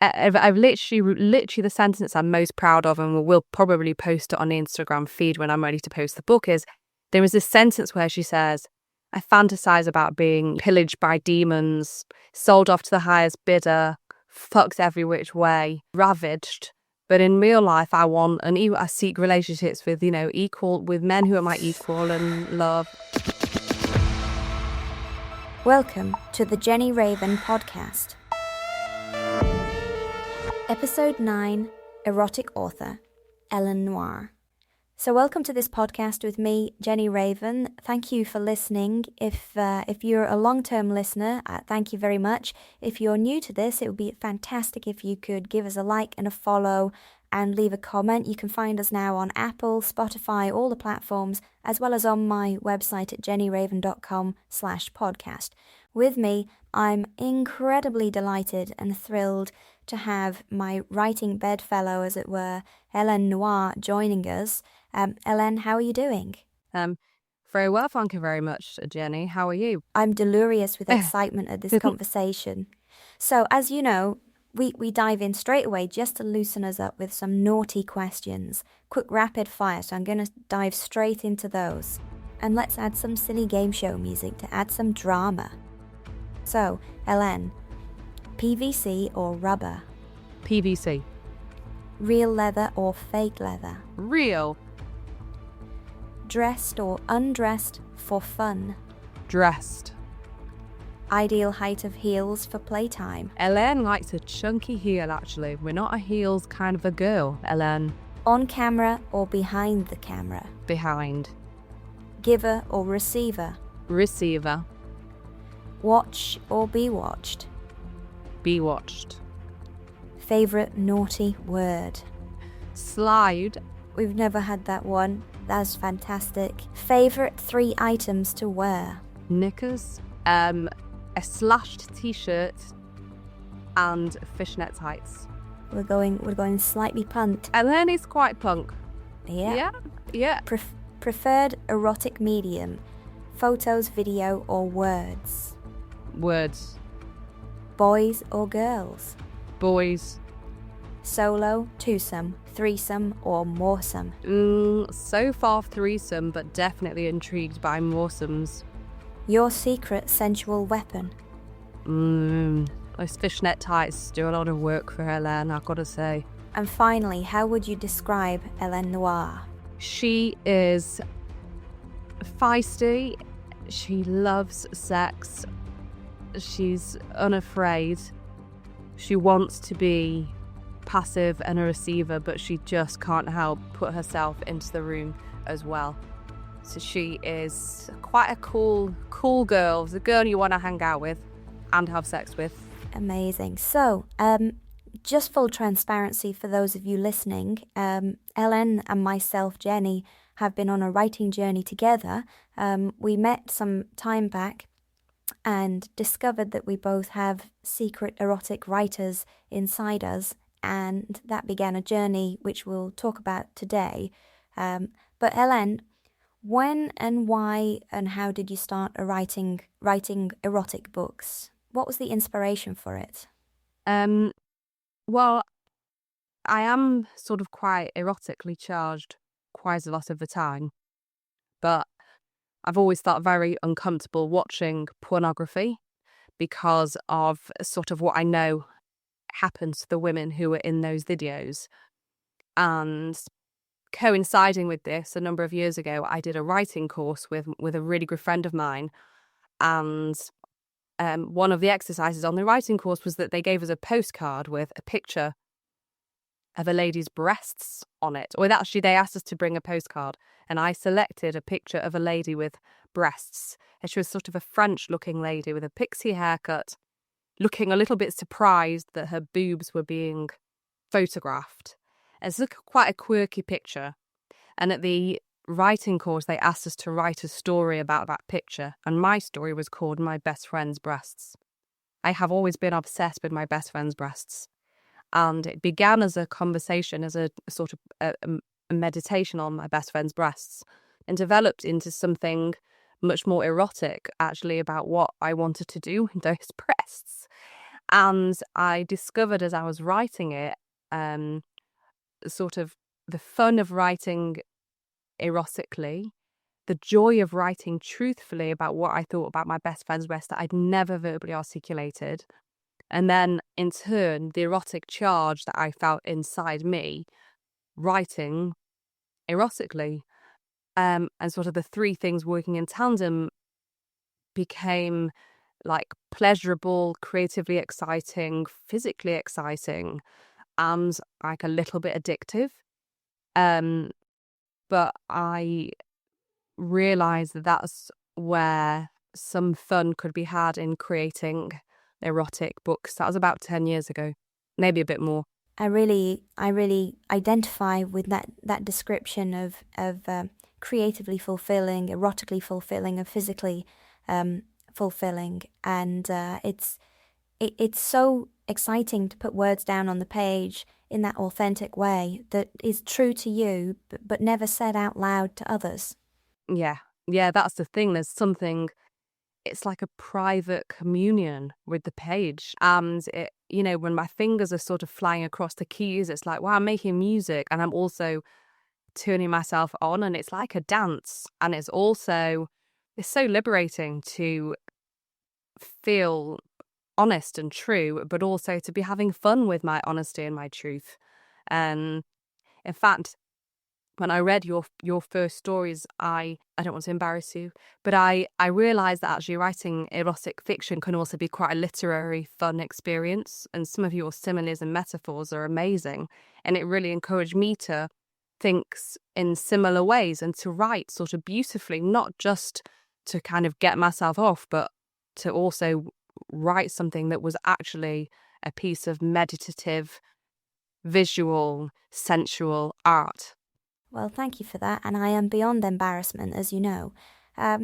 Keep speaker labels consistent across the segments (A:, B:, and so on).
A: I've literally the sentence I'm most proud of, and we'll probably post it on the Instagram feed when I'm ready to post the book, is there is this sentence where she says, I fantasize about being pillaged by demons, sold off to the highest bidder, fucked every which way, ravaged. But in real life, I seek relationships with, with men who are my equal and love.
B: Welcome to the Jenny Raven podcast. Episode 9, Erotic Author, Helene Noire. So welcome to this podcast with me, Jenny Raven. Thank you for listening. If you're a long-term listener, thank you very much. If you're new to this, it would be fantastic if you could give us a like and a follow and leave a comment. You can find us now on Apple, Spotify, all the platforms, as well as on my website at jennyraven.com/podcast. With me, I'm incredibly delighted and thrilled to have my writing bedfellow, as it were, Helene Noire, joining us. Helene, how are you doing?
A: Very well, thank you very much, Jenny. How are you?
B: I'm delirious with excitement at this conversation. So, as you know, we dive in straight away just to loosen us up with some naughty questions. Quick rapid fire, so I'm going to dive straight into those. And let's add some silly game show music to add some drama. So, Helene, PVC or rubber?
A: PVC.
B: Real leather or fake leather?
A: Real.
B: Dressed or undressed for fun?
A: Dressed.
B: Ideal height of heels for playtime?
A: Helene likes a chunky heel, actually. We're not a heels kind of a girl, Helene.
B: On camera or behind the camera?
A: Behind.
B: Giver or receiver?
A: Receiver.
B: Watch or be watched?
A: Be watched.
B: Favourite naughty word?
A: Slide.
B: We've never had that one. That's fantastic. Favourite 3 items to wear?
A: Knickers, a slashed t-shirt, and fishnet tights.
B: We're going slightly punt.
A: Helene is quite punk.
B: Yeah.
A: Yeah.
B: Preferred erotic medium? Photos, video, or words?
A: Words.
B: Boys or girls?
A: Boys.
B: Solo, twosome, threesome, or moresome?
A: So far threesome, but definitely intrigued by moresomes.
B: Your secret sensual weapon?
A: Those fishnet tights do a lot of work for Helene, I've got to say.
B: And finally, how would you describe Helene Noire?
A: She is feisty. She loves sex. She's unafraid. She wants to be passive and a receiver, but she just can't help put herself into the room as well. So she is quite a cool girl. The girl you want to hang out with and have sex with.
B: Amazing. So, just full transparency for those of you listening, Helene and myself, Jenny, have been on a writing journey together. We met some time back and discovered that we both have secret erotic writers inside us, and that began a journey which we'll talk about today. But Helene, when and why and how did you start writing erotic books? What was the inspiration for it?
A: Well, I am sort of quite erotically charged quite a lot of the time, but I've always felt very uncomfortable watching pornography because of sort of what I know happens to the women who are in those videos. And coinciding with this, a number of years ago, I did a writing course with a really good friend of mine, and one of the exercises on the writing course was that they gave us a postcard with a picture of a lady's breasts on it. Or actually, they asked us to bring a postcard, and I selected a picture of a lady with breasts. And she was sort of a French-looking lady with a pixie haircut, looking a little bit surprised that her boobs were being photographed. It's quite a quirky picture. And at the writing course, they asked us to write a story about that picture, and my story was called My Best Friend's Breasts. I have always been obsessed with my best friend's breasts. And it began as a conversation, as a sort of a meditation on my best friend's breasts, and developed into something much more erotic, actually, about what I wanted to do with those breasts. And I discovered as I was writing it, sort of the fun of writing erotically, the joy of writing truthfully about what I thought about my best friend's breast that I'd never verbally articulated. And then, in turn, the erotic charge that I felt inside me writing erotically. And sort of the three things working in tandem became like pleasurable, creatively exciting, physically exciting, and like a little bit addictive. But I realised that that's where some fun could be had in creating erotic books. That was about 10 years ago, maybe a bit more.
B: I really identify with that description of creatively fulfilling, erotically fulfilling, and physically fulfilling, and it's so exciting to put words down on the page in that authentic way that is true to you, but never said out loud to others.
A: Yeah, that's the thing. There's something. It's like a private communion with the page. And it, when my fingers are sort of flying across the keys, it's like, wow, I'm making music and I'm also turning myself on, and it's like a dance. And it's so liberating to feel honest and true, but also to be having fun with my honesty and my truth. In fact, when I read your first stories, I don't want to embarrass you, but I realised that actually writing erotic fiction can also be quite a literary fun experience, and some of your similes and metaphors are amazing, and it really encouraged me to think in similar ways and to write sort of beautifully, not just to kind of get myself off, but to also write something that was actually a piece of meditative, visual, sensual art.
B: Well, thank you for that, and I am beyond embarrassment, as you know. I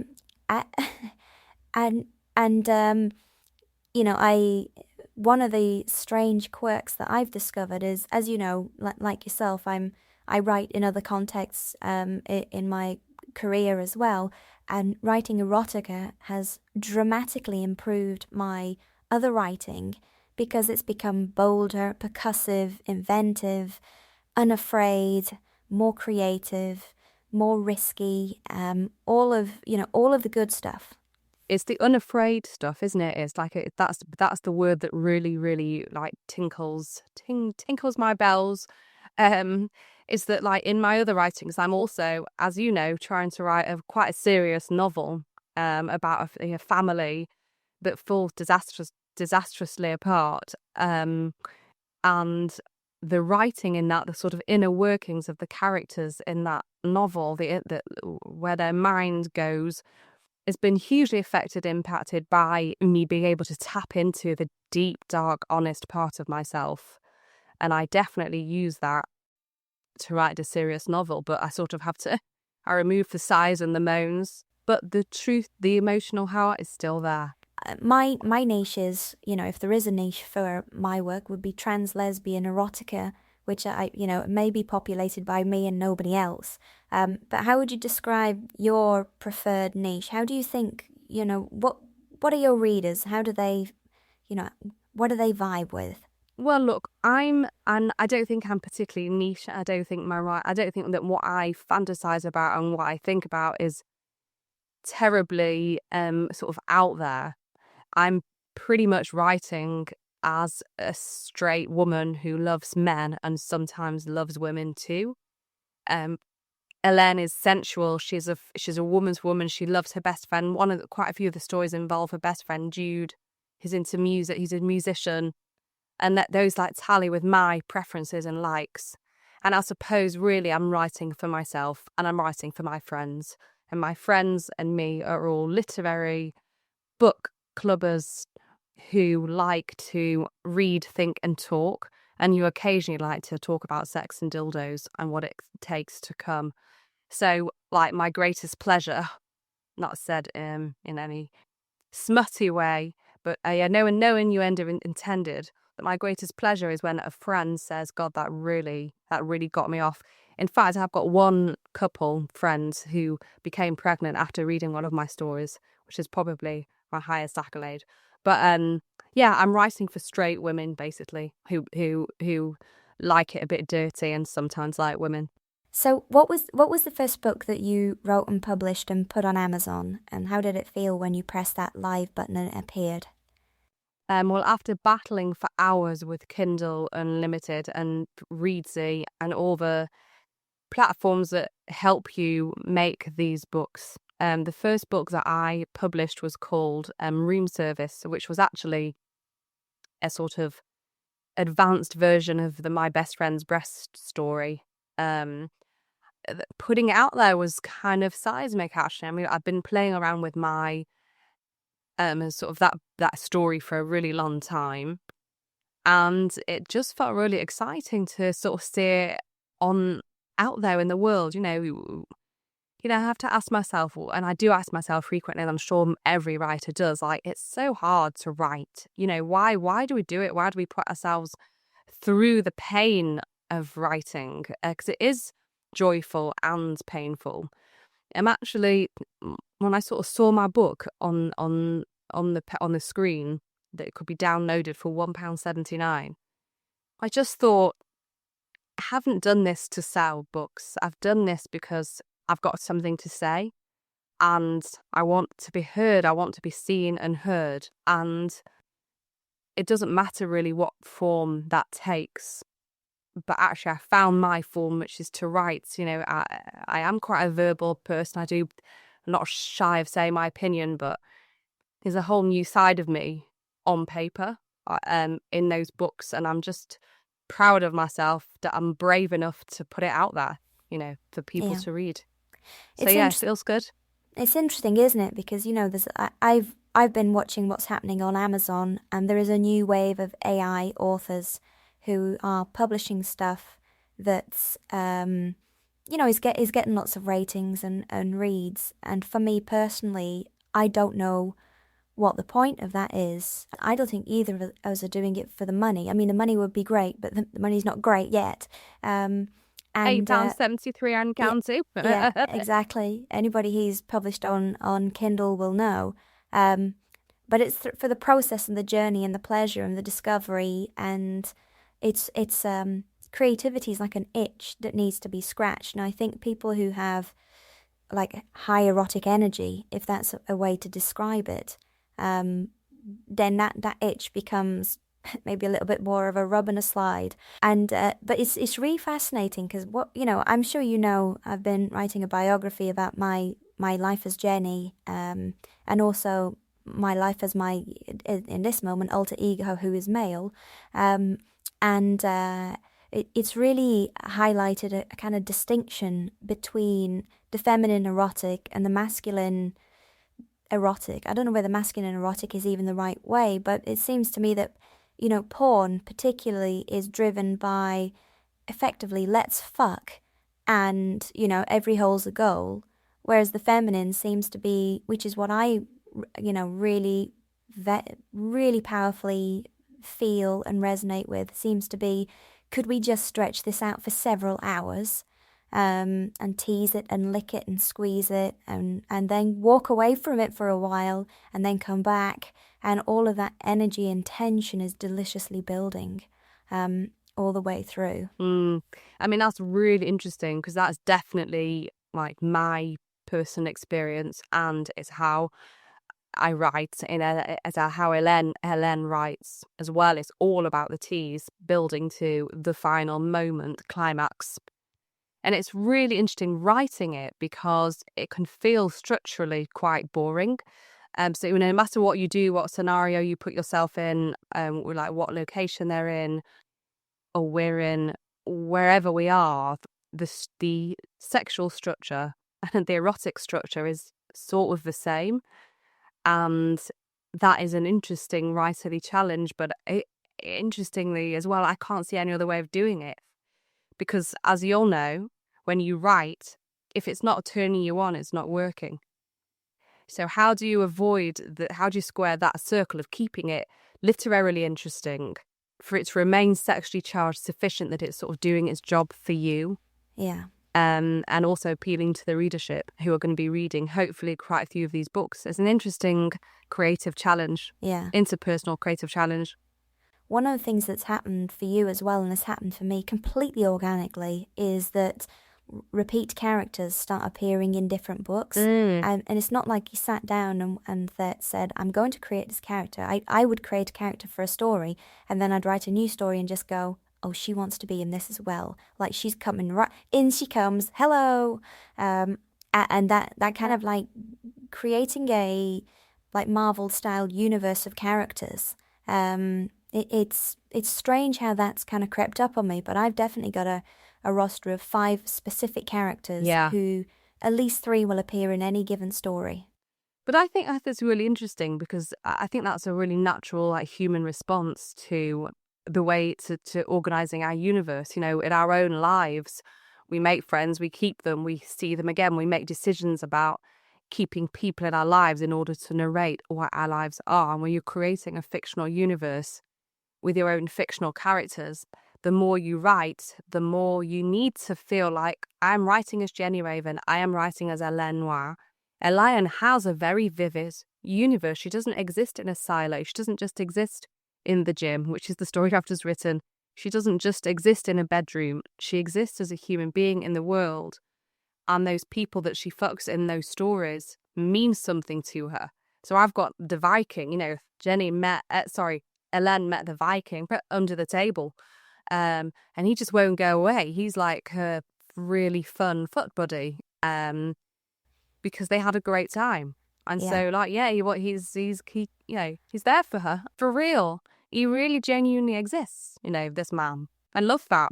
B: one of the strange quirks that I've discovered is, as you know, like yourself, I write in other contexts in my career as well, and writing erotica has dramatically improved my other writing because it's become bolder, percussive, inventive, unafraid, more creative, more risky, all of the good stuff.
A: It's the unafraid stuff, isn't it? It's like that's the word that really, really like tinkles my bells. Is that like in my other writings, I'm also, as you know, trying to write quite a serious novel about a family that falls disastrously apart. And the writing in that, the sort of inner workings of the characters in that novel, where their mind goes, has been hugely impacted by me being able to tap into the deep, dark, honest part of myself. And I definitely use that to write a serious novel, but I sort of I remove the sighs and the moans, but the truth, the emotional heart is still there.
B: My niche is, if there is a niche for my work, would be trans lesbian erotica, which may be populated by me and nobody else. But how would you describe your preferred niche? How do you think, what are your readers? How do they, what do they vibe with?
A: Well, look, and I don't think I'm particularly niche. I don't think that what I fantasize about and what I think about is terribly sort of out there. I'm pretty much writing as a straight woman who loves men and sometimes loves women too. Helene is sensual. She's a woman's woman. She loves her best friend. Quite a few of the stories involve her best friend Jude. He's into music. He's a musician, and those like tally with my preferences and likes. And I suppose really I'm writing for myself and I'm writing for my friends. And my friends and me are all literary book clubbers who like to read, think and talk. And you occasionally like to talk about sex and dildos and what it takes to come. So, like, my greatest pleasure, not said in any smutty way, but no innuendo intended, that my greatest pleasure is when a friend says, God, that really got me off. In fact, I've got one couple friends who became pregnant after reading one of my stories, which is probably my highest accolade. But Yeah, I'm writing for straight women, basically, who like it a bit dirty and sometimes like women.
B: So what was the first book that you wrote and published and put on Amazon, and how did it feel when you pressed that live button and it appeared?
A: Well, after battling for hours with Kindle Unlimited and Readsy and all the platforms that help you make these books, the first book that I published was called Room Service, which was actually a sort of advanced version of the My Best Friend's Breast story. Putting it out there was kind of seismic, actually. I mean, I've been playing around with my sort of that story for a really long time, and it just felt really exciting to sort of see it on out there in the world. I have to ask myself, and I do ask myself frequently, and I'm sure every writer does, like, it's so hard to write. Why do we do it? Why do we put ourselves through the pain of writing? Because it is joyful and painful. I'm actually, when I sort of saw my book on the screen that it could be downloaded for £1.79, I just thought, I haven't done this to sell books. I've done this because I've got something to say and I want to be heard. I want to be seen and heard. And it doesn't matter really what form that takes. But actually, I found my form, which is to write. I am quite a verbal person. I'm not shy of saying my opinion, but there's a whole new side of me on paper in those books. And I'm just proud of myself that I'm brave enough to put it out there, for people to read. So it feels good.
B: It's interesting, isn't it? Because I've been watching what's happening on Amazon, and there is a new wave of AI authors who are publishing stuff that's is getting lots of ratings and reads. And for me personally, I don't know what the point of that is. I don't think either of us are doing it for the money. I mean, the money would be great, but the money's not great yet.
A: £8.73 and counting.
B: Yeah, exactly. Anybody who's published on Kindle will know. But it's for the process and the journey and the pleasure and the discovery, and it's creativity is like an itch that needs to be scratched. And I think people who have like high erotic energy, if that's a way to describe it, then that itch becomes maybe a little bit more of a rub and a slide. And but it's really fascinating because I'm sure I've been writing a biography about my life as Jenny, and also my life as my, in this moment, alter ego who is male, and it's really highlighted a kind of distinction between the feminine erotic and the masculine erotic. I don't know whether masculine erotic is even the right way, but it seems to me that porn particularly is driven by effectively let's fuck and every hole's a goal, whereas the feminine seems to be, which is what I really really powerfully feel and resonate with, seems to be, could we just stretch this out for several hours, and tease it and lick it and squeeze it and then walk away from it for a while and then come back, and all of that energy and tension is deliciously building all the way through.
A: I mean, that's really interesting because that's definitely like my personal experience, and it's how I write how Helene writes as well. It's all about the tease building to the final moment, climax. And it's really interesting writing it because it can feel structurally quite boring. So no matter what you do, what scenario you put yourself in, like what location they're in, or we're in, wherever we are, the sexual structure and the erotic structure is sort of the same. And that is an interesting writerly challenge, but interestingly as well, I can't see any other way of doing it. Because as you all know, when you write, if it's not turning you on, it's not working. So how do you square that circle of keeping it literarily interesting for it to remain sexually charged sufficient that it's sort of doing its job for you?
B: Yeah.
A: and also appealing to the readership who are going to be reading, hopefully, quite a few of these books. It's an interesting creative challenge, interpersonal creative challenge.
B: One of the things that's happened for you as well, and has happened for me completely organically, is that repeat characters start appearing in different books. And it's not like you sat down and said, I'm going to create this character. I would create a character for a story, and then I'd write a new story and just go, oh, she wants to be in this as well. Like, she's coming right in, she comes, hello. And that kind of like creating a like Marvel-style universe of characters. It's strange how that's kind of crept up on me, but I've definitely got a roster of 5 specific characters who at least 3 will appear in any given story.
A: But I think that's really interesting, because I think that's a really natural, like, human response to the way to organising our universe. You know, in our own lives, we make friends, we keep them, we see them again, we make decisions about keeping people in our lives in order to narrate what our lives are. And when you're creating a fictional universe with your own fictional characters, the more you write, the more you need to feel like, I'm writing as Jenny Raven, I am writing as Helene Noire. Helene has a very vivid universe. She doesn't exist in a silo. She doesn't just exist in the gym, which is the story I've just written. She doesn't just exist in a bedroom. She exists as a human being in the world. And those people that she fucks in those stories mean something to her. So I've got the Viking, you know, Helene met the Viking under the table. And he just won't go away. He's like her really fun foot buddy, because they had a great time. And so, like, he's there for her, for real. He really genuinely exists, you know, this man. I love that.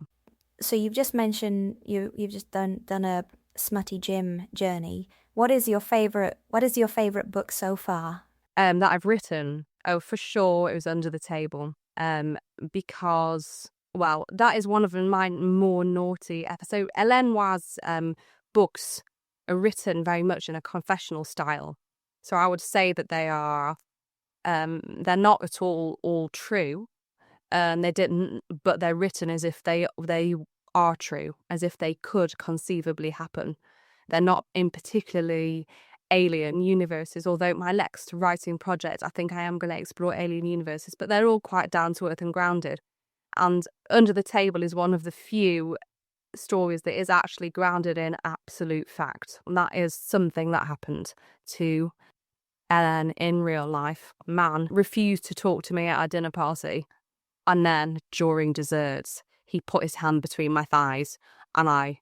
B: So you've just mentioned you've just done a smutty gym journey. What is your favorite book so far?
A: That I've written. Oh, for sure, it was Under the Table. Because, well, that is one of my more naughty episodes. Helene Noire's books are written very much in a confessional style. So I would say that they are, they're not at all true. But they're written as if they are true, as if they could conceivably happen. They're not in particularly alien universes, although my next writing project, I think I am going to explore alien universes, but they're all quite down to earth and grounded. And Under the Table is one of the few stories that is actually grounded in absolute fact. And that is something that happened to Helene in real life. A man refused to talk to me at our dinner party. And then during desserts, he put his hand between my thighs and I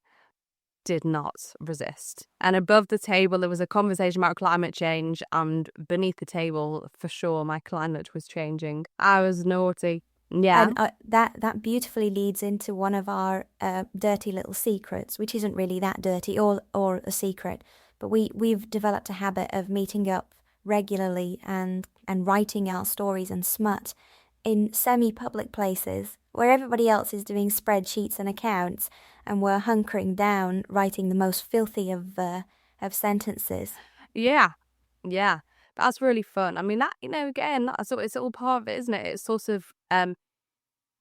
A: did not resist. And above the table, there was a conversation about climate change, and beneath the table, for sure, my climate was changing. I was naughty. Yeah.
B: And that beautifully leads into one of our dirty little secrets, which isn't really that dirty or a secret, but we've developed a habit of meeting up regularly and writing our stories and smut in semi-public places where everybody else is doing spreadsheets and accounts, and we're hunkering down writing the most filthy of sentences.
A: Yeah. That's really fun. I mean, that, you know, again, it's all part of it, isn't it? It's sort of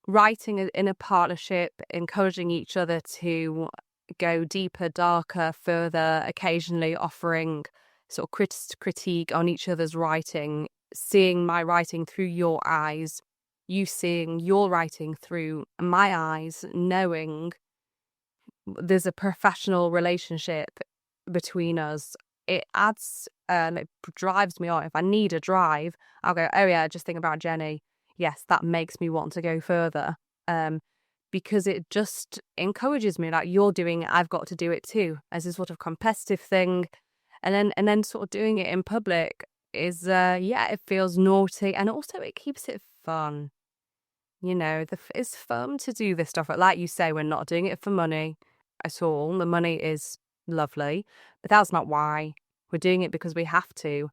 A: writing in a partnership, encouraging each other to go deeper, darker, further, occasionally offering sort of critique on each other's writing, seeing my writing through your eyes, you seeing your writing through my eyes, knowing there's a professional relationship between us. It adds, it drives me on. If I need a drive, I'll go, oh yeah, just think about Jenny. Yes, that makes me want to go further. Because it just encourages me, like, you're doing it, I've got to do it too, as a sort of competitive thing. And then sort of doing it in public is, it feels naughty, and also it keeps it fun. You know, it's fun to do this stuff. Like you say, we're not doing it for money at all. The money is lovely, but that's not why. We're doing it because we have to.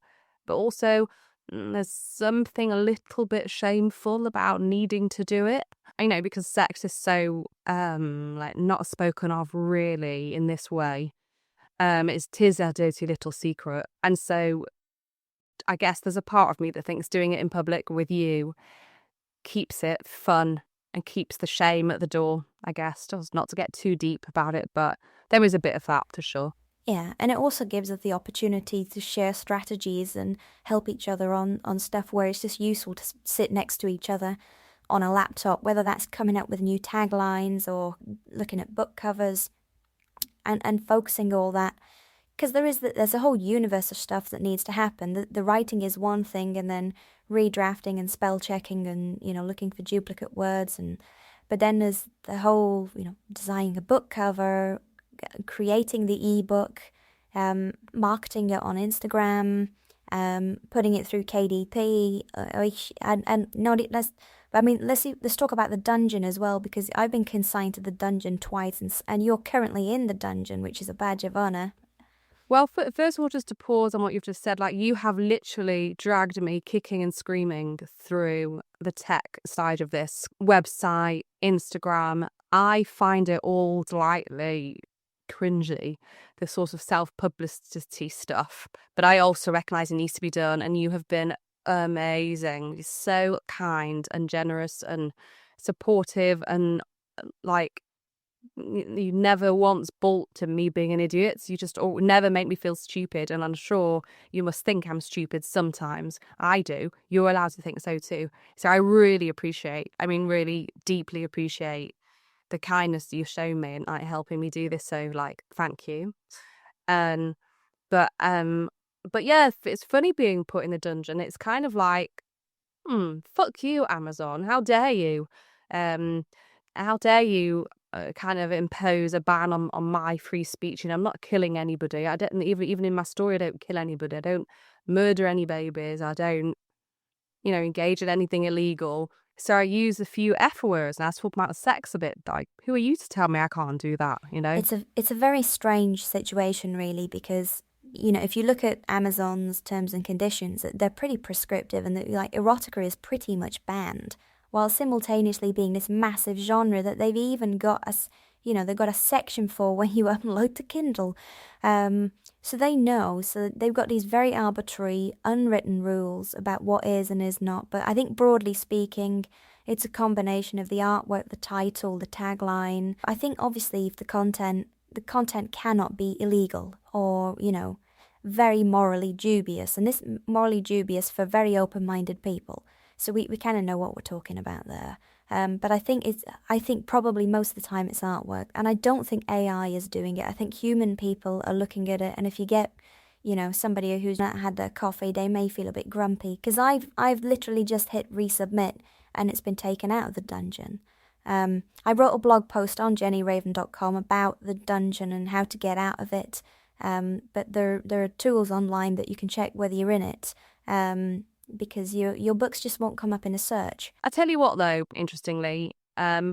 A: But also, there's something a little bit shameful about needing to do it. You know, because sex is so not spoken of really in this way. Tis a dirty little secret. And so I guess there's a part of me that thinks doing it in public with you keeps it fun and keeps the shame at the door, I guess. Just not to get too deep about it, but there is a bit of that for sure.
B: Yeah, and it also gives us the opportunity to share strategies and help each other on stuff where it's just useful to sit next to each other on a laptop, whether that's coming up with new taglines or looking at book covers and focusing all that. Because there's a whole universe of stuff that needs to happen. The writing is one thing, and then redrafting and spell checking and, looking for duplicate words. But then there's the whole, designing a book cover, creating the ebook, marketing it on Instagram, putting it through KDP, let's talk about the dungeon as well, because I've been consigned to the dungeon twice, and you're currently in the dungeon, which is a badge of honor.
A: Well, first of all, just to pause on what you've just said, like, you have literally dragged me kicking and screaming through the tech side of this website, Instagram. I find it all slightly cringy, the sort of self-publicity stuff. But I also recognise it needs to be done, and you have been amazing. You're so kind and generous and supportive, and like, you never once bolt to me being an idiot. You just never make me feel stupid, and I'm sure you must think I'm stupid sometimes. I do. You're allowed to think so too. So I really really deeply appreciate the kindness you've shown me and like helping me do this. So like, thank you. But yeah, it's funny being put in the dungeon. It's kind of like, fuck you, Amazon. How dare you? How dare you kind of impose a ban on my free speech? I'm not killing anybody. I don't even in my story, I don't kill anybody. I don't murder any babies. I don't, engage in anything illegal. So I use a few F words, and I talk about sex a bit. Like, who are you to tell me I can't do that?
B: It's a very strange situation, really, because if you look at Amazon's terms and conditions, they're pretty prescriptive, and like erotica is pretty much banned, while simultaneously being this massive genre that they've even got they've got a section for when you upload to Kindle. So they know, so they've got these very arbitrary, unwritten rules about what is and is not. But I think broadly speaking, it's a combination of the artwork, the title, the tagline. I think obviously if the content cannot be illegal or, very morally dubious, and this morally dubious for very open-minded people. So we kind of know what we're talking about there. But I think probably most of the time it's artwork, and I don't think AI is doing it. I think human people are looking at it, and if you get, somebody who's not had their coffee, they may feel a bit grumpy, because I've literally just hit resubmit, and it's been taken out of the dungeon. I wrote a blog post on JennyRaven.com about the dungeon and how to get out of it. But there are tools online that you can check whether you're in it. Because your books just won't come up in a search.
A: I tell you what, though, interestingly, I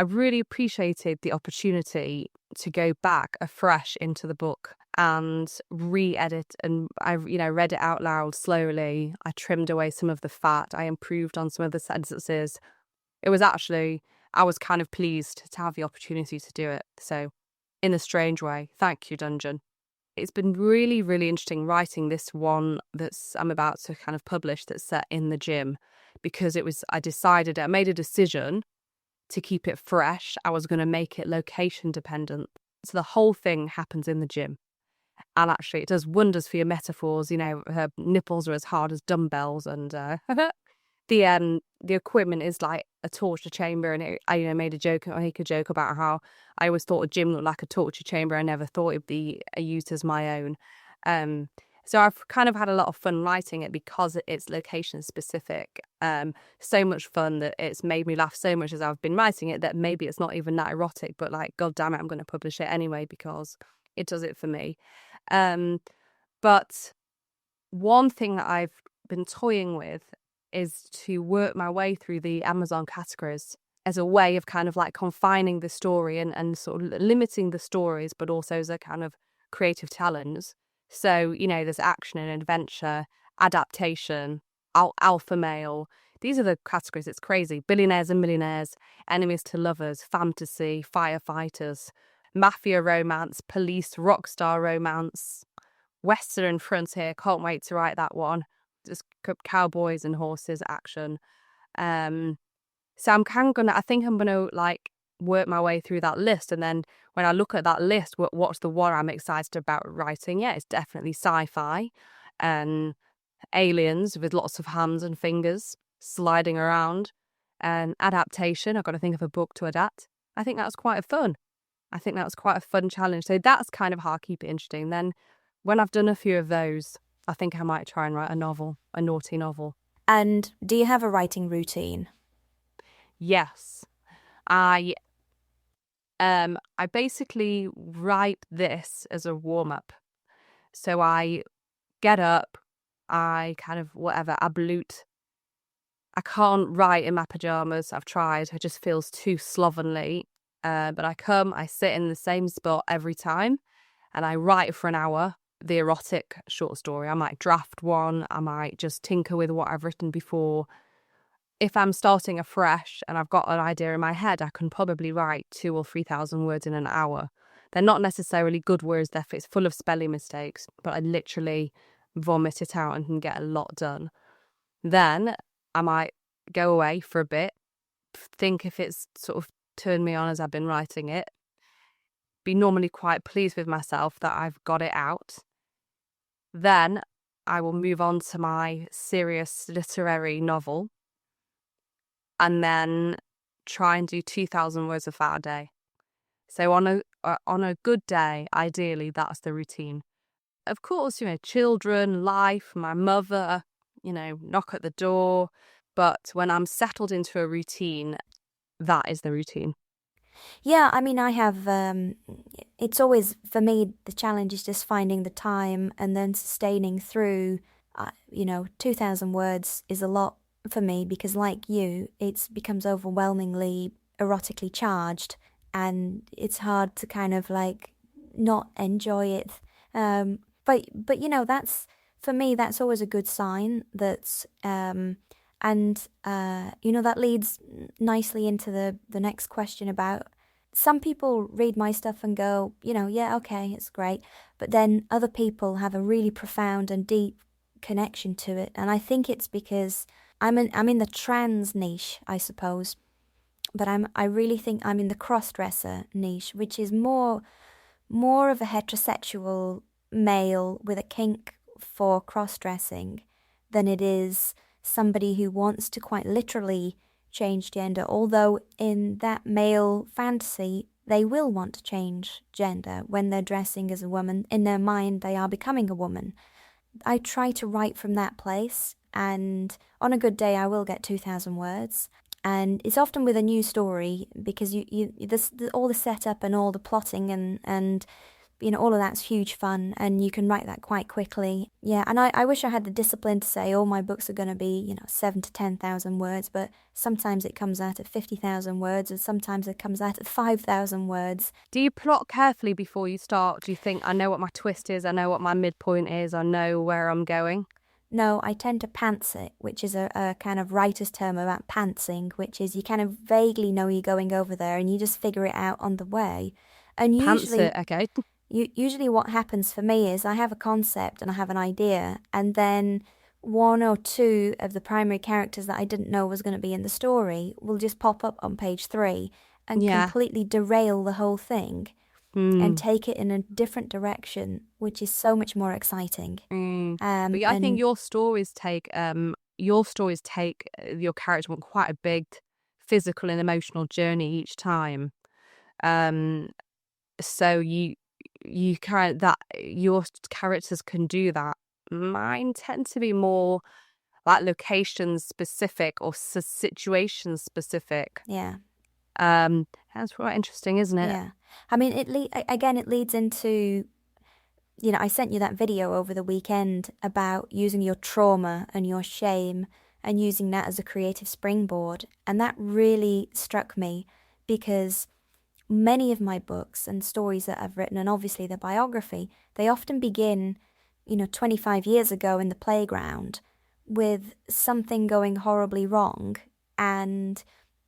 A: really appreciated the opportunity to go back afresh into the book and re-edit, and I read it out loud slowly. I trimmed away some of the fat. I improved on some of the sentences. It was actually, I was kind of pleased to have the opportunity to do it. So, in a strange way, thank you, Dungeon. It's been really, really interesting writing this one I'm about to kind of publish that's set in the gym, because I made a decision to keep it fresh. I was going to make it location dependent. So the whole thing happens in the gym. And actually it does wonders for your metaphors. Her nipples are as hard as dumbbells, and the equipment is like a torture chamber, and I make a joke about how I always thought a gym looked like a torture chamber. I never thought it'd be used as my own. So I've kind of had a lot of fun writing it because it's location specific. So much fun that it's made me laugh so much as I've been writing it that maybe it's not even that erotic, but like, God damn it, I'm going to publish it anyway because it does it for me. But one thing that I've been toying with is to work my way through the Amazon categories as a way of kind of like confining the story and sort of limiting the stories, but also as a kind of creative challenge. So, there's action and adventure, adaptation, alpha male. These are the categories. It's crazy. Billionaires and millionaires, enemies to lovers, fantasy, firefighters, mafia romance, police, rock star romance, Western frontier. Can't wait to write that one. Just cowboys and horses action. So I think I'm gonna like work my way through that list, and then when I look at that list, what's the one I'm excited about writing? Yeah, it's definitely sci-fi and aliens with lots of hands and fingers sliding around, and adaptation. I've got to think of a book to adapt. I think that's quite fun. I think that was quite a fun challenge. So that's kind of how I keep it interesting. Then when I've done a few of those, I think I might try and write a novel, a naughty novel.
B: And do you have a writing routine?
A: Yes. I basically write this as a warm-up. So I get up, I kind of I bloot. I can't write in my pajamas. I've tried. It just feels too slovenly. But I sit in the same spot every time, and I write for an hour, the erotic short story. I might draft one. I might just tinker with what I've written before. If I'm starting afresh and I've got an idea in my head, I can probably write 2,000 or 3,000 words in an hour. They're not necessarily good words. It's full of spelling mistakes, but I literally vomit it out and can get a lot done. Then I might go away for a bit, think if it's sort of turned me on as I've been writing it, be normally quite pleased with myself that I've got it out. Then I will move on to my serious literary novel, and then try and do 2,000 words of that a day. So on a good day, ideally, that's the routine. Of course, children, life, my mother, knock at the door. But when I'm settled into a routine, that is the routine.
B: Yeah, I mean, I have, it's always, for me, the challenge is just finding the time and then sustaining through, 2,000 words is a lot for me because, like you, it becomes overwhelmingly erotically charged and it's hard to kind of like not enjoy it. But that's, for me, that's always a good sign that, that leads nicely into the next question about some people read my stuff and go, yeah, okay, it's great. But then other people have a really profound and deep connection to it. And I think it's because I'm in the trans niche, I suppose. But I really think I'm in the cross-dresser niche, which is more of a heterosexual male with a kink for cross-dressing than it is somebody who wants to quite literally change gender, although in that male fantasy they will want to change gender when they're dressing as a woman. In their mind they are becoming a woman. I try to write from that place, and on a good day I will get 2,000 words. And it's often with a new story because all the setup and all the plotting and all of that's huge fun, and you can write that quite quickly. Yeah, and I wish I had the discipline to say all my books are going to be 7,000 to 10,000 words, but sometimes it comes out at 50,000 words, and sometimes it comes out at 5,000 words.
A: Do you plot carefully before you start? Do you think, I know what my twist is, I know what my midpoint is, I know where I'm going?
B: No, I tend to pants it, which is a kind of writer's term about pantsing, which is you kind of vaguely know you're going over there and you just figure it out on the way. And usually,
A: okay.
B: Usually what happens for me is I have a concept and I have an idea, and then one or two of the primary characters that I didn't know was going to be in the story will just pop up on page 3 and completely derail the whole thing. And take it in a different direction, which is so much more exciting.
A: But I think your stories take your character on quite a big physical and emotional journey each time. So you kind of, that your characters can do that. Mine tend to be more like location specific or situation specific.
B: Yeah.
A: That's quite interesting, isn't it?
B: Yeah. I mean, it leads into, I sent you that video over the weekend about using your trauma and your shame and using that as a creative springboard. And that really struck me because many of my books and stories that I've written, and obviously the biography, they often begin, 25 years ago in the playground with something going horribly wrong and,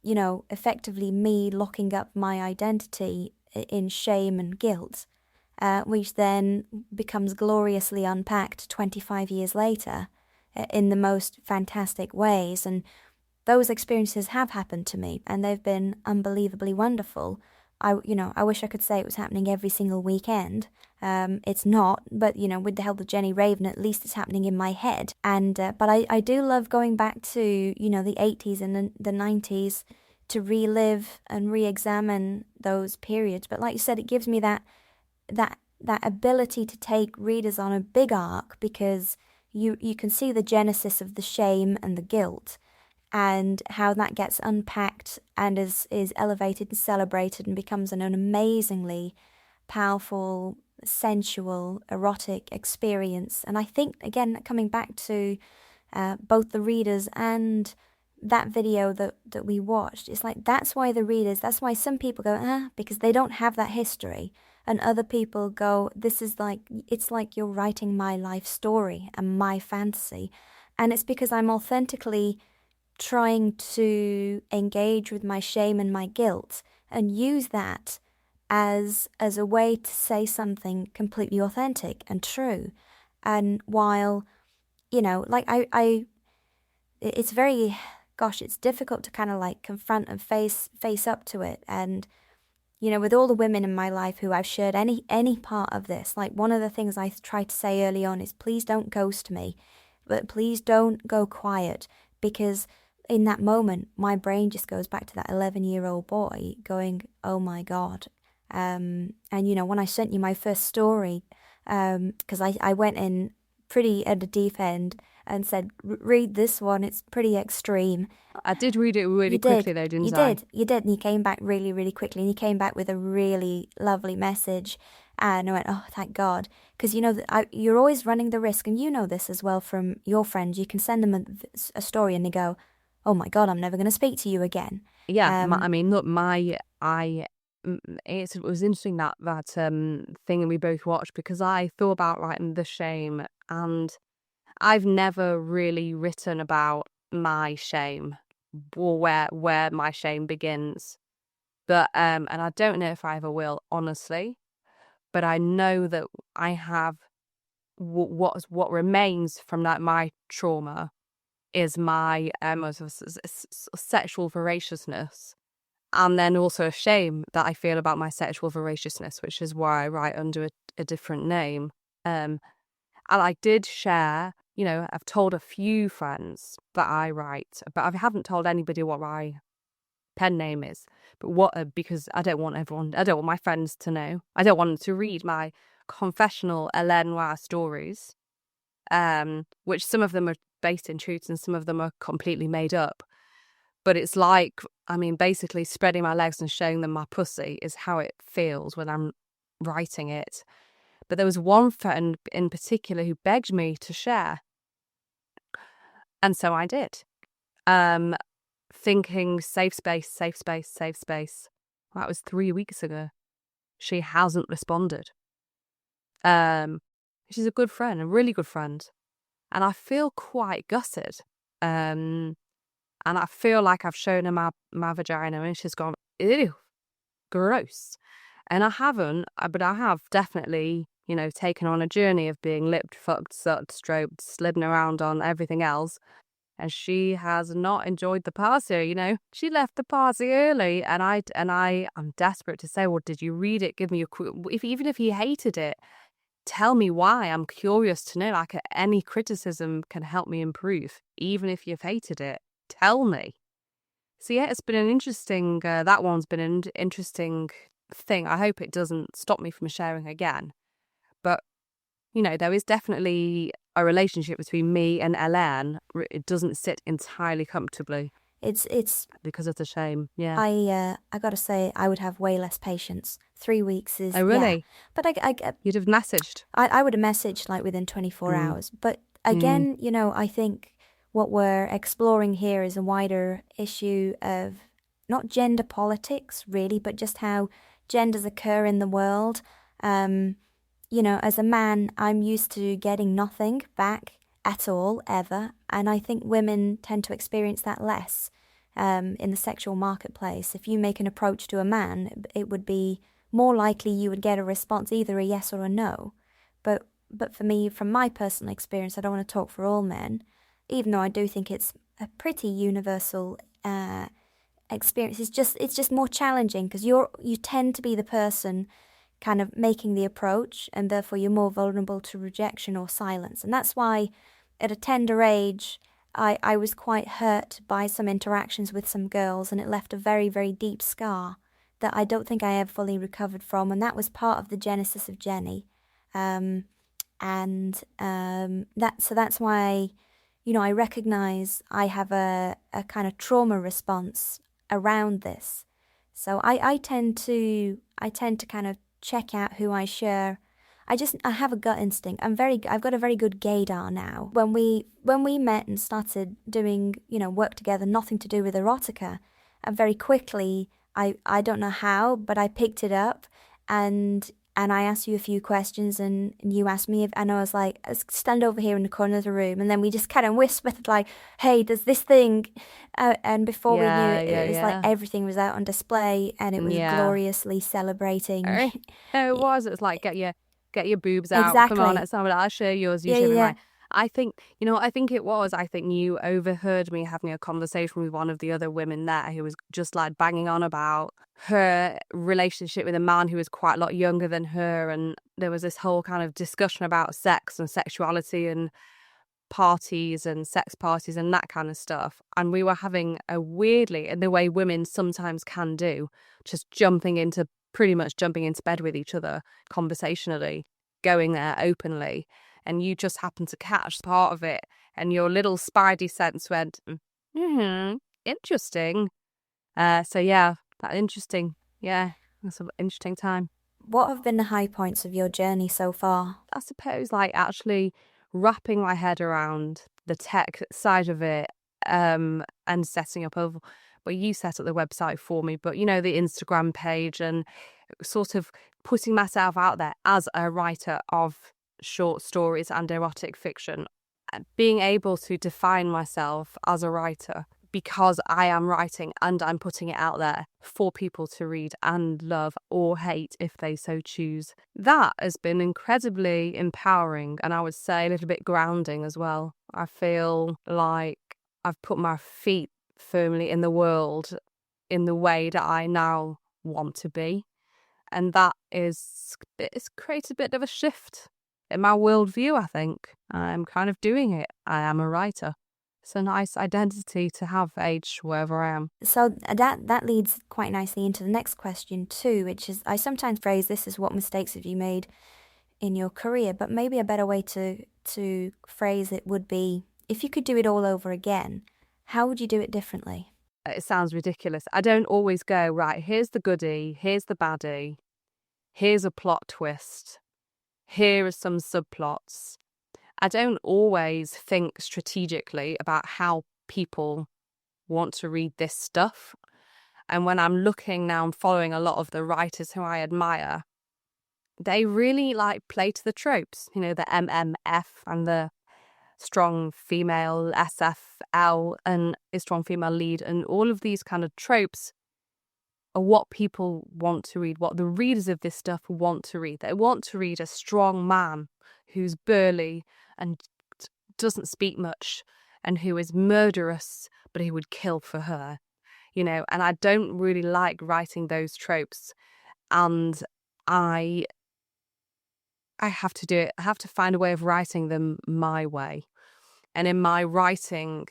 B: effectively me locking up my identity in shame and guilt, which then becomes gloriously unpacked 25 years later in the most fantastic ways. And those experiences have happened to me, and they've been unbelievably wonderful. I wish I could say it was happening every single weekend. It's not, but, with the help of Jenny Raven, at least it's happening in my head. And but I do love going back to, the 80s and the 90s to relive and re-examine those periods. But like you said, it gives me that ability to take readers on a big arc, because you can see the genesis of the shame and the guilt, and how that gets unpacked and is elevated and celebrated and becomes an amazingly powerful, sensual, erotic experience. And I think, again, coming back to both the readers and that video that we watched, it's like that's why some people go, because they don't have that history. And other people go, it's like you're writing my life story and my fantasy. And it's because I'm authentically trying to engage with my shame and my guilt and use that as a way to say something completely authentic and true. And while, it's very, it's difficult to kind of like confront and face up to it. And, with all the women in my life who I've shared any part of this, like one of the things I try to say early on is, please don't ghost me, but please don't go quiet, because in that moment, my brain just goes back to that 11-year-old boy going, oh my God. And, when I sent you my first story, because I went in pretty at the deep end and said, read this one, it's pretty extreme.
A: I did read it really quickly though, didn't I?
B: You did, and you came back really, really quickly, and you came back with a really lovely message. And I went, oh, thank God. Because, you're always running the risk, and you know this as well from your friends. You can send them a story and they go, oh my God, I'm never going to speak to you again.
A: Yeah, it was interesting that thing we both watched, because I thought about writing the shame, and I've never really written about my shame or where my shame begins. But and I don't know if I ever will, honestly. But I know that I have what remains from that my trauma is my sexual voraciousness, and then also a shame that I feel about my sexual voraciousness, which is why I write under a different name. And I did share, I've told a few friends that I write, but I haven't told anybody what my pen name is. But because I don't want my friends to know. I don't want them to read my confessional Helene Noire stories, which some of them are based in truth and some of them are completely made up. But it's like, basically spreading my legs and showing them my pussy is how it feels when I'm writing it. But there was one friend in particular who begged me to share. And so I did. Thinking safe space, safe space, safe space. That was 3 weeks ago. She hasn't responded. She's a good friend, a really good friend. And I feel quite gutted. And I feel like I've shown her my vagina and she's gone, ew, gross. And I haven't, but I have definitely, taken on a journey of being lipped, fucked, sucked, stroked, slipping around on everything else. And she has not enjoyed the party, She left the party early, and I'm desperate to say, well, did you read it? Give me even if you hated it, tell me why. I'm curious to know. Like, any criticism can help me improve, even if you've hated it. Tell me. So yeah, it's been an interesting. That one's been an interesting thing. I hope it doesn't stop me from sharing again. But there is definitely a relationship between me and Helene. It doesn't sit entirely comfortably.
B: It's
A: because of the shame. Yeah.
B: I gotta say, I would have way less patience. 3 weeks is.
A: Oh really?
B: Yeah. But
A: you'd have messaged.
B: I would have messaged like within 24 hours. But again, I think what we're exploring here is a wider issue of not gender politics really, but just how genders occur in the world. As a man, I'm used to getting nothing back at all, ever. And I think women tend to experience that less in the sexual marketplace. If you make an approach to a man, it would be more likely you would get a response, either a yes or a no. But for me, from my personal experience, I don't want to talk for all men, even though I do think it's pretty universal experience. It's just more challenging because you tend to be the person kind of making the approach, and therefore you're more vulnerable to rejection or silence. And that's why at a tender age I was quite hurt by some interactions with some girls, and it left a very, very deep scar that I don't think I ever fully recovered from, and that was part of the genesis of Jenny. That's why, I recognize I have a kind of trauma response around this. So I tend to kind of check out who I share. I have a gut instinct. I've got a very good gaydar now. When we met and started doing, work together, nothing to do with erotica, and very quickly, I don't know how, but I picked it up, and I asked you a few questions, and you asked me, and I was like, stand over here in the corner of the room, and then we just kind of whispered like, hey, there's this thing, and before we knew it, it was like everything was out on display, and it was gloriously celebrating.
A: No, it was. It was like, get your boobs out.
B: Exactly.
A: Come on, I'll share yours. You share mine. I think, I think it was. I think you overheard me having a conversation with one of the other women there who was just like banging on about her relationship with a man who was quite a lot younger than her. And there was this whole kind of discussion about sex and sexuality and parties and sex parties and that kind of stuff. And we were having a weirdly, in the way women sometimes can do, just pretty much jumping into bed with each other conversationally, going there openly. And you just happened to catch part of it, and your little spidey sense went, interesting. That interesting. Yeah, that's an interesting time.
B: What have been the high points of your journey so far?
A: I suppose like actually wrapping my head around the tech side of it, and setting up you set up the website for me, but the Instagram page, and sort of putting myself out there as a writer of short stories and erotic fiction, being able to define myself as a writer because I am writing and I'm putting it out there for people to read and love or hate if they so choose. That has been incredibly empowering, and I would say a little bit grounding as well. I feel like I've put my feet firmly in the world in the way that I now want to be, and it's created a bit of a shift in my worldview. I think I'm kind of doing it. I am a writer. It's a nice identity to have, age wherever I am.
B: So that leads quite nicely into the next question too, which is, I sometimes phrase this as, what mistakes have you made in your career? But maybe a better way to phrase it would be, if you could do it all over again, how would you do it differently?
A: It sounds ridiculous. I don't always go, right, here's the goodie, here's the baddie, here's a plot twist, here are some subplots. I don't always think strategically about how people want to read this stuff. And when I'm looking now, I'm following a lot of the writers who I admire. They really play to the tropes, the MMF and the strong female SFL and a strong female lead, and all of these kind of tropes are what people want to read, what the readers of this stuff want to read. They want to read a strong man who's burly and doesn't speak much and who is murderous, but he would kill for her, and I don't really like writing those tropes, and I have to do it. I have to find a way of writing them my way. And in my writing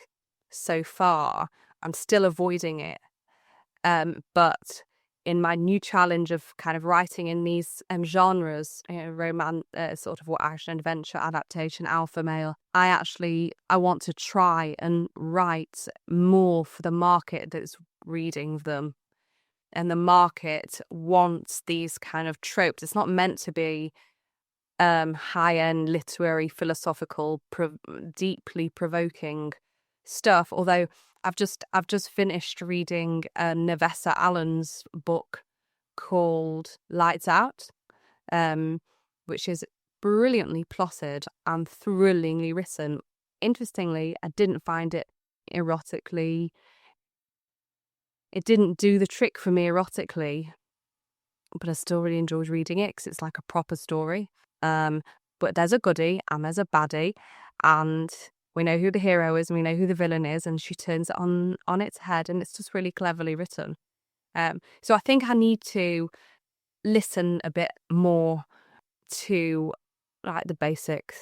A: so far, I'm still avoiding it. But in my new challenge of kind of writing in these genres, romance, sort of what action, adventure, adaptation, alpha male, I want to try and write more for the market that's reading them. And the market wants these kind of tropes. It's not meant to be high-end literary, philosophical, deeply provoking stuff. Although I've just finished reading Nevessa Allen's book called Lights Out, which is brilliantly plotted and thrillingly written. Interestingly, I didn't find it erotically. It didn't do the trick for me erotically, but I still really enjoyed reading it because it's like a proper story. But there's a goodie and there's a baddie, and We know who the hero is and we know who the villain is, and she turns it on its head, and it's just really cleverly written. So I think I need to listen a bit more to like the basic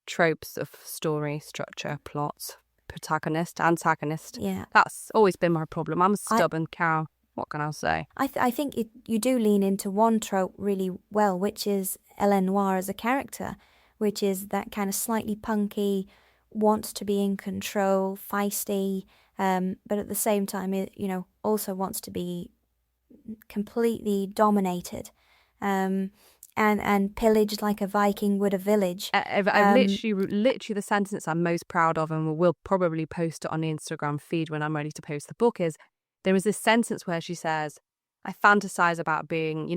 A: tropes of story, structure, plots, protagonist, antagonist.
B: Yeah.
A: That's always been my problem. I'm a stubborn cow. What can I say?
B: I think you do lean into one trope really well, which is Helene Noire as a character, which is that kind of slightly punky, wants to be in control, feisty, but at the same time, also wants to be completely dominated, and pillaged like a Viking would a village.
A: I've literally the sentence I'm most proud of, and we'll probably post it on the Instagram feed when I'm ready to post the book, is there is this sentence where she says, I fantasize about being,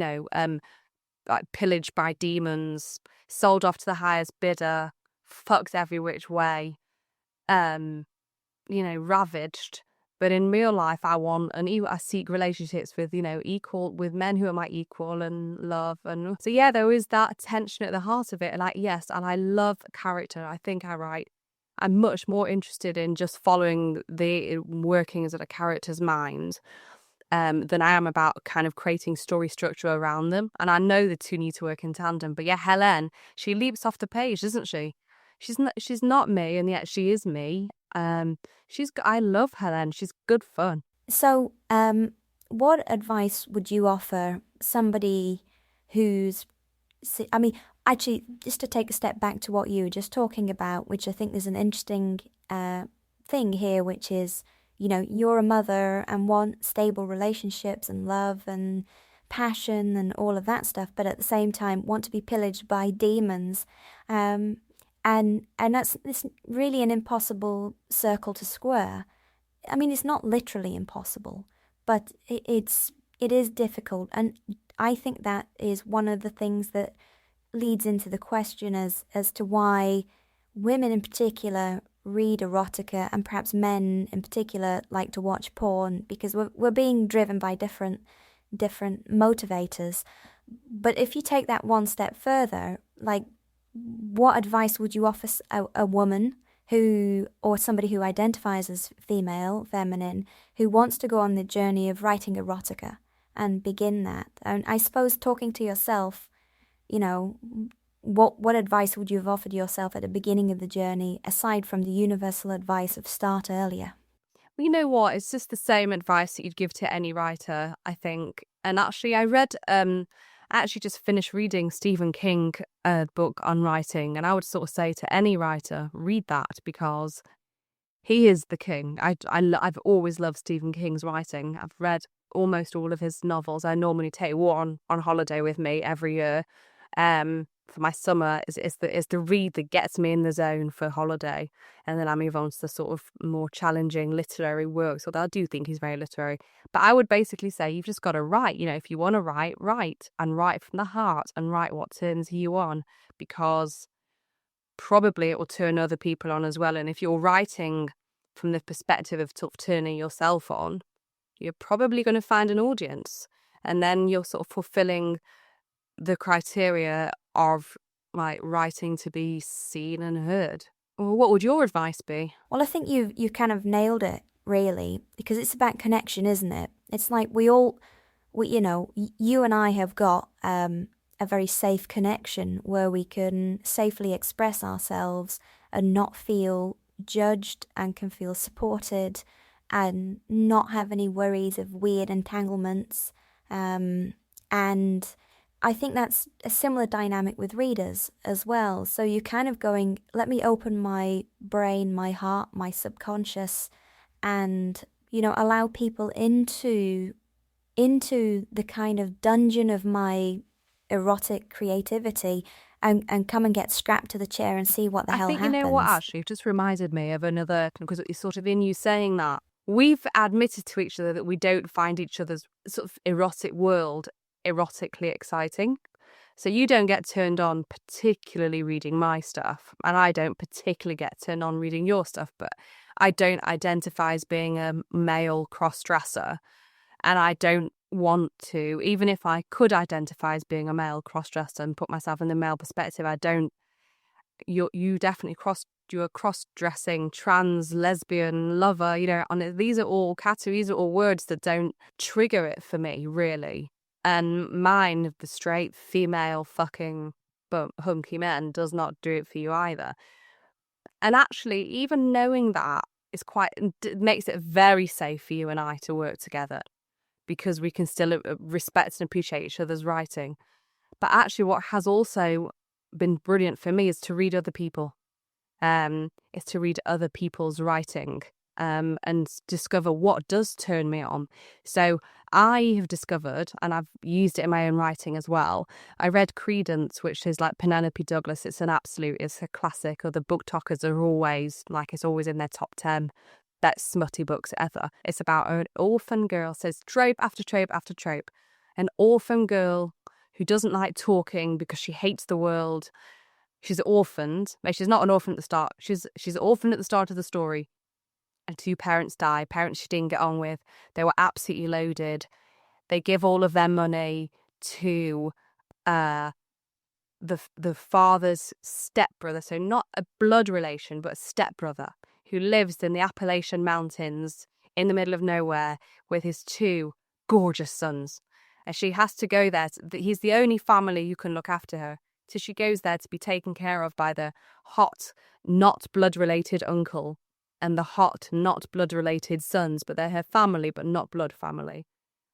A: like pillaged by demons, sold off to the highest bidder, fucked every which way, ravaged. But in real life, I seek relationships with, with men who are my equal and love. And so, yeah, there is that tension at the heart of it. And and I love character. I think I'm much more interested in just following the workings of a character's mind than I am about kind of creating story structure around them. And I know the two need to work in tandem. But yeah, Helene, she leaps off the page, doesn't she? She's not me, and yet she is me. I love Helene. She's good fun.
B: So, what advice would you offer somebody actually, just to take a step back to what you were just talking about, which I think there's an interesting thing here, which is, you're a mother and want stable relationships and love and passion and all of that stuff, but at the same time want to be pillaged by demons. And it's really an impossible circle to square. I mean, it's not literally impossible, but it is difficult. And I think that is one of the things that leads into the question as to why women in particular read erotica, and perhaps men in particular like to watch porn, because we're being driven by different motivators. But if you take that one step further, like, what advice would you offer a woman or somebody who identifies as female, feminine, who wants to go on the journey of writing erotica and begin that? And I suppose, talking to yourself, what advice would you have offered yourself at the beginning of the journey, aside from the universal advice of start earlier?
A: Well, you know what? It's just the same advice that you'd give to any writer, I think. And actually, I actually just finished reading Stephen King, book on writing, and I would sort of say to any writer, read that, because he is the king. I've always loved Stephen King's writing. I've read almost all of his novels. I normally take one on holiday with me every year. For my summer is the read that gets me in the zone for holiday, and then I move on to the sort of more challenging literary works. Although I do think he's very literary, but I would basically say you've just got to write. If you want to write and write from the heart and write what turns you on, because probably it will turn other people on as well. And if you're writing from the perspective of sort of turning yourself on, you're probably going to find an audience, and then you're sort of fulfilling the criteria of like writing to be seen and heard. Well, what would your advice be?
B: Well, I think you kind of nailed it, really, because it's about connection, isn't it? It's like you and I have got a very safe connection where we can safely express ourselves and not feel judged, and can feel supported and not have any worries of weird entanglements. And I think that's a similar dynamic with readers as well. So you're kind of going, let me open my brain, my heart, my subconscious, and, allow people into the kind of dungeon of my erotic creativity, and come and get strapped to the chair and see what the hell happens.
A: I think, you know what, actually, it just reminded me of another, because it's sort of in you saying that, we've admitted to each other that we don't find each other's sort of erotic world erotically exciting. So you don't get turned on particularly reading my stuff, and I don't particularly get turned on reading your stuff, but I don't identify as being a male cross-dresser, and I don't want to, even if I could identify as being a male cross-dresser and put myself in the male perspective, I don't. You definitely you're a cross-dressing, trans, lesbian, lover, and these are all categories, these are all words that don't trigger it for me, really. And mine, the straight, female, fucking, but hunky men, does not do it for you either. And actually, even knowing that makes it very safe for you and I to work together, because we can still respect and appreciate each other's writing. But actually, what has also been brilliant for me is to read other people, is to read other people's writing, and discover what does turn me on. So I have discovered, and I've used it in my own writing as well, I read Credence, which is like Penelope Douglas. It's a classic, or the book talkers are always, it's always in their top 10 best smutty books ever. It's about an orphan girl, says trope after trope after trope. An orphan girl who doesn't like talking because she hates the world. She's orphaned. She's not an orphan at the start. She's an orphan at the start of the story. And 2 parents die, parents she didn't get on with. They were absolutely loaded. They give all of their money to the father's stepbrother, so not a blood relation, but a stepbrother, who lives in the Appalachian Mountains in the middle of nowhere with his 2 gorgeous sons. And she has to go there. He's the only family who can look after her. So she goes there to be taken care of by the hot, not blood-related uncle and the hot, not blood-related sons, but they're her family, but not blood family.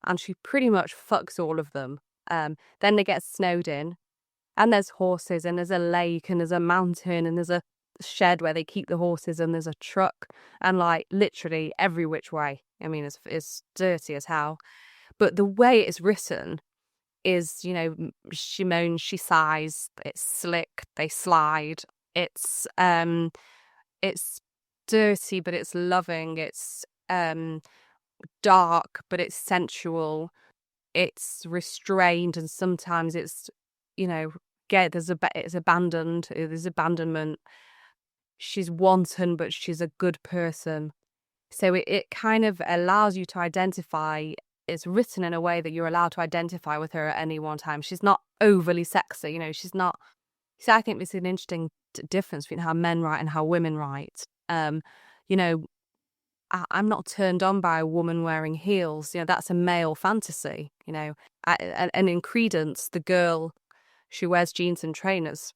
A: And she pretty much fucks all of them. Then they get snowed in, and there's horses, and there's a lake, and there's a mountain, and there's a shed where they keep the horses, and there's a truck, and literally every which way. I mean, it's dirty as hell. But the way it's written is, she moans, she sighs, it's slick, they slide. It's dirty, but it's loving. It's dark, but it's sensual. It's restrained, and sometimes it's, it's abandoned. There's abandonment. She's wanton, but she's a good person. So it kind of allows you to identify. It's written in a way that you're allowed to identify with her at any one time. She's not overly sexy, she's not. So I think this is an interesting difference between how men write and how women write. I'm not turned on by a woman wearing heels. That's a male fantasy. And in Credence, the girl, she wears jeans and trainers,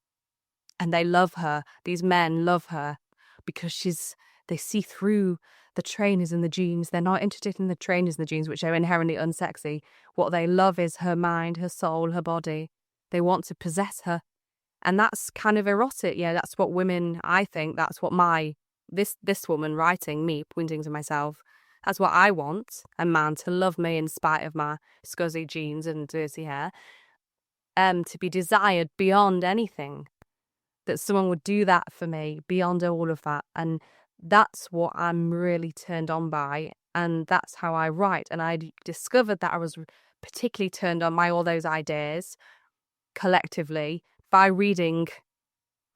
A: and they love her. These men love her because they see through the trainers and the jeans. They're not interested in the trainers and the jeans, which are inherently unsexy. What they love is her mind, her soul, her body. They want to possess her. And that's kind of erotic. That's what women, I think, that's what this woman writing, me, pointing to myself, that's what I want, a man to love me in spite of my scuzzy jeans and dirty hair, to be desired beyond anything, that someone would do that for me, beyond all of that. And that's what I'm really turned on by, and that's how I write. And I discovered that I was particularly turned on by all those ideas collectively by reading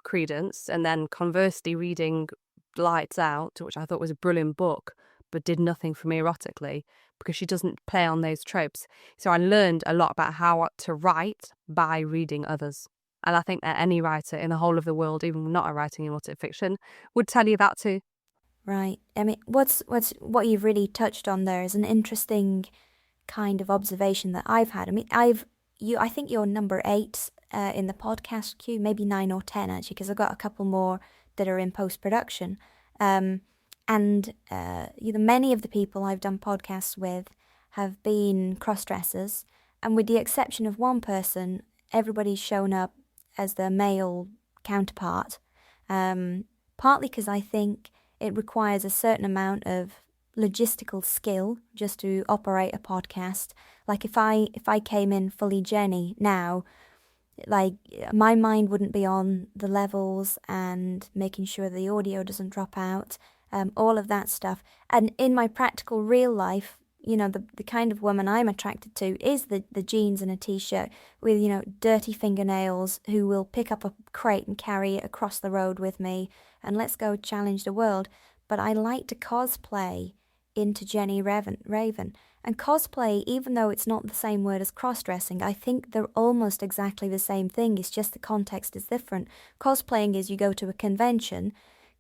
A: Credence, and then conversely reading Lights Out, which I thought was a brilliant book, but did nothing for me erotically because she doesn't play on those tropes. So I learned a lot about how to write by reading others. And I think that any writer in the whole of the world, even not a writing erotic fiction, would tell you that too.
B: Right. I mean, what you've really touched on there is an interesting kind of observation that I've had. I mean, I think you're number 8 in the podcast queue, maybe 9 or 10 actually, because I've got a couple more that are in post-production. And many of the people I've done podcasts with have been cross-dressers, and with the exception of one person, everybody's shown up as their male counterpart, partly because I think it requires a certain amount of logistical skill just to operate a podcast. Like if I came in fully Jenny now, my mind wouldn't be on the levels and making sure the audio doesn't drop out, all of that stuff. And in my practical real life, the kind of woman I'm attracted to is the jeans and a t-shirt with, dirty fingernails, who will pick up a crate and carry it across the road with me and let's go challenge the world. But I like to cosplay into Jenny Raven. And cosplay, even though it's not the same word as cross-dressing, I think they're almost exactly the same thing. It's just the context is different. Cosplaying is you go to a convention.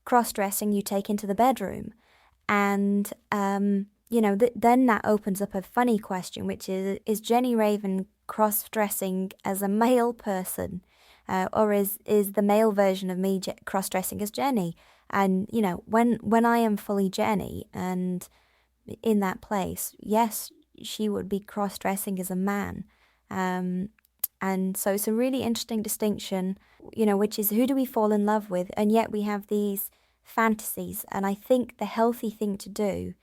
B: cross-dressing you take into the bedroom. And, then that opens up a funny question, which is Jenny Raven cross-dressing as a male person? Or is the male version of me cross-dressing as Jenny? And, when I am fully Jenny and in that place, yes, she would be cross-dressing as a man. And so it's a really interesting distinction, which is who do we fall in love with? And yet we have these fantasies. And I think the healthy thing to do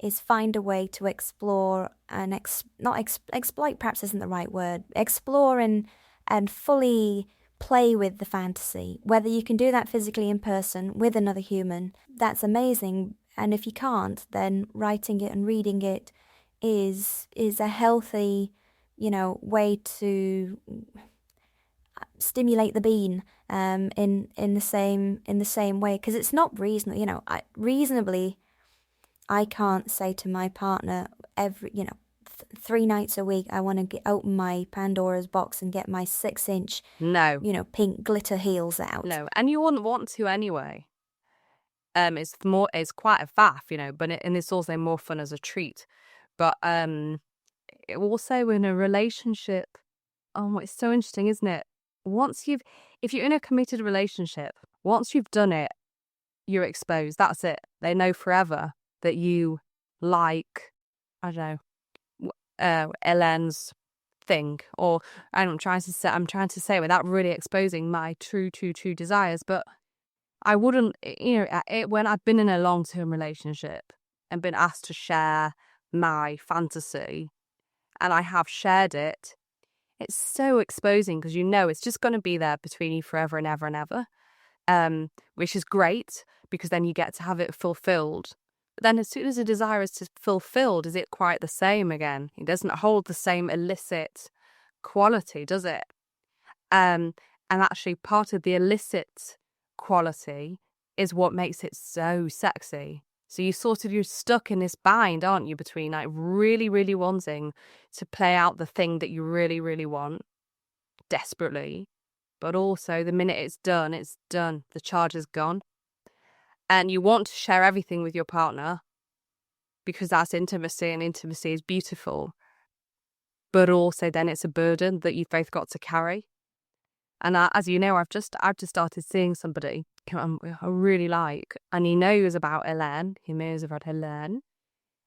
B: is find a way to explore and exploit perhaps isn't the right word. Explore and fully play with the fantasy. Whether you can do that physically in person with another human, that's amazing. And if you can't, then writing it and reading it is a healthy, way to stimulate the bean in the same way, because it's not reasonable. Reasonably, I can't say to my partner every 3 nights a week I want to open my Pandora's box and get my 6-inch pink glitter heels out.
A: No, and you wouldn't want to anyway. It's quite a faff, but it's also more fun as a treat. But also in a relationship, it's so interesting, isn't it? If you're in a committed relationship, once you've done it, you're exposed. That's it. They know forever that you like, I don't know, Helene's thing, or I'm trying to say without really exposing my true desires. But I wouldn't, when I've been in a long-term relationship and been asked to share my fantasy, and I have shared it, it's so exposing because it's just going to be there between you forever and ever and ever, which is great because then you get to have it fulfilled. But then as soon as a desire is fulfilled, is it quite the same again? It doesn't hold the same illicit quality, does it? And actually part of the illicit quality is what makes it so sexy. So you're stuck in this bind, aren't you, between like really, really wanting to play out the thing that you really, really want desperately, but also the minute it's done. The charge is gone. And you want to share everything with your partner because that's intimacy, and intimacy is beautiful. But also then it's a burden that you've both got to carry. And as you know, I've just started seeing somebody I really like, and he knows about Helene. He knows about Helene.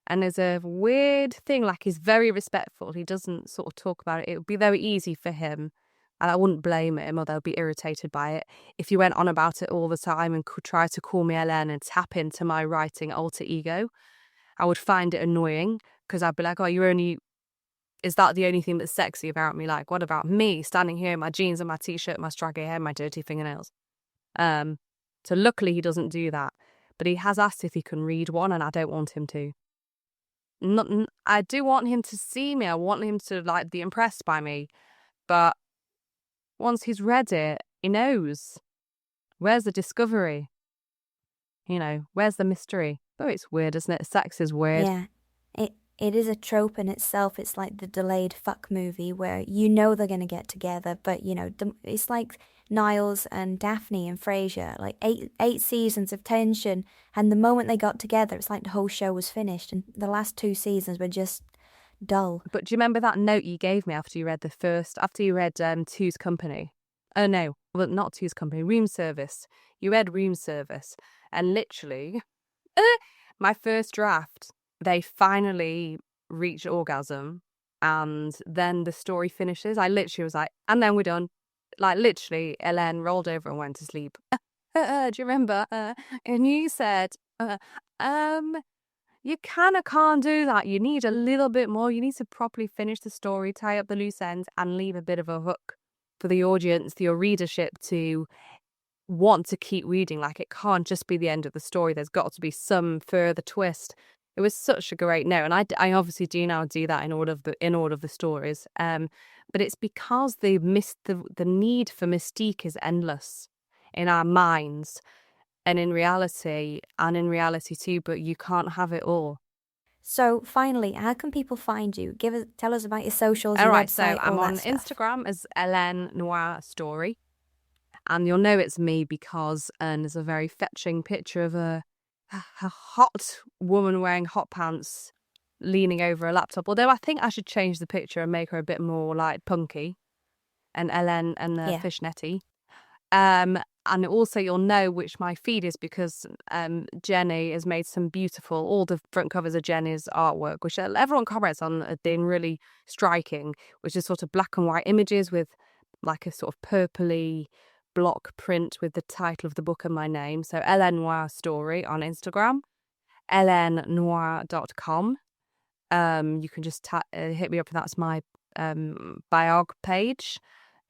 A: And there's a weird thing, like he's very respectful. He doesn't sort of talk about it. It would be very easy for him, and I wouldn't blame him, or they'll be irritated by it, if you went on about it all the time and could try to call me Helene and tap into my writing alter ego. I would find it annoying because I'd be like, is that the only thing that's sexy about me? Like, what about me standing here in my jeans and my t-shirt, my straggly hair, my dirty fingernails? So luckily he doesn't do that. But he has asked if he can read one, and I don't want him to. I do want him to see me. I want him to be impressed by me. But once he's read it, he knows. Where's the discovery? Where's the mystery? Oh, it's weird, isn't it? Sex is weird.
B: Yeah, it is a trope in itself. It's like the delayed fuck movie where they're going to get together, but it's like Niles and Daphne and Frasier, like eight seasons of tension, and the moment they got together, it's like the whole show was finished, and the last 2 seasons were just dull.
A: But do you remember that note you gave me after you read Two's Company? Oh no, well, not Two's Company, Room Service. You read Room Service, and literally, my first draft, they finally reach orgasm, and then the story finishes. I literally was like, and then we're done. Like, literally, Helene rolled over and went to sleep. Do you remember? And you said, you kind of can't do that. You need a little bit more. You need to properly finish the story, tie up the loose ends, and leave a bit of a hook for the audience, for your readership to want to keep reading. Like, it can't just be the end of the story. There's got to be some further twist. It was such a great note, and I obviously do now do that in all of the stories. But it's because the need for mystique is endless in our minds, and in reality too. But you can't have it all.
B: So finally, how can people find you? Tell us about your socials,
A: all
B: your
A: right,
B: website,
A: so I'm on
B: Instagram
A: as Helene Noire Story. And you'll know it's me because there's a very fetching picture of a hot woman wearing hot pants leaning over a laptop. Although I think I should change the picture and make her a bit more like punky, and Helene and the fishnetty. And also you'll know which my feed is because Jenny has made some beautiful, all the front covers of Jenny's artwork, which everyone comments on have been really striking, which is sort of black and white images with like a sort of purpley block print with the title of the book and my name. So Helene Noire Story on Instagram, HeleneNoire.com. You can just hit me up. That's my biog page.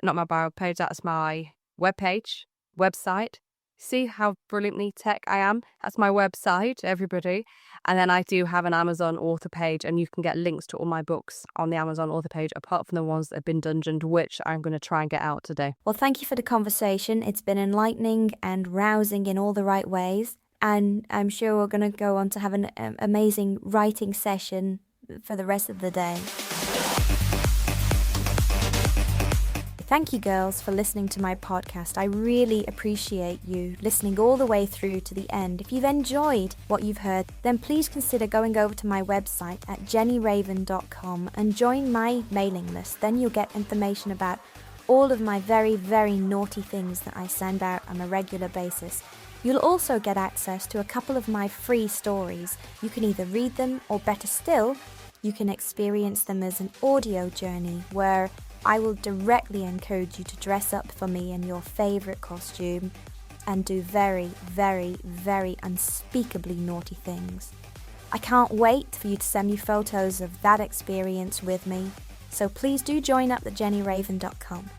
A: Not my biog page, that's my website. See how brilliantly tech I am? That's my website, everybody. And then I do have an Amazon author page, and you can get links to all my books on the Amazon author page, apart from the ones that have been dungeoned, which I'm going to try and get out today.
B: Well, thank you for the conversation. It's been enlightening and rousing in all the right ways. And I'm sure we're going to go on to have an amazing writing session for the rest of the day. Thank you, girls, for listening to my podcast. I really appreciate you listening all the way through to the end. If you've enjoyed what you've heard, then please consider going over to my website at jennyraven.com and join my mailing list. Then you'll get information about all of my very, very naughty things that I send out on a regular basis. You'll also get access to a couple of my free stories. You can either read them, or better still, you can experience them as an audio journey where I will directly encourage you to dress up for me in your favourite costume and do very, very, very unspeakably naughty things. I can't wait for you to send me photos of that experience with me, so please do join up at jennyraven.com.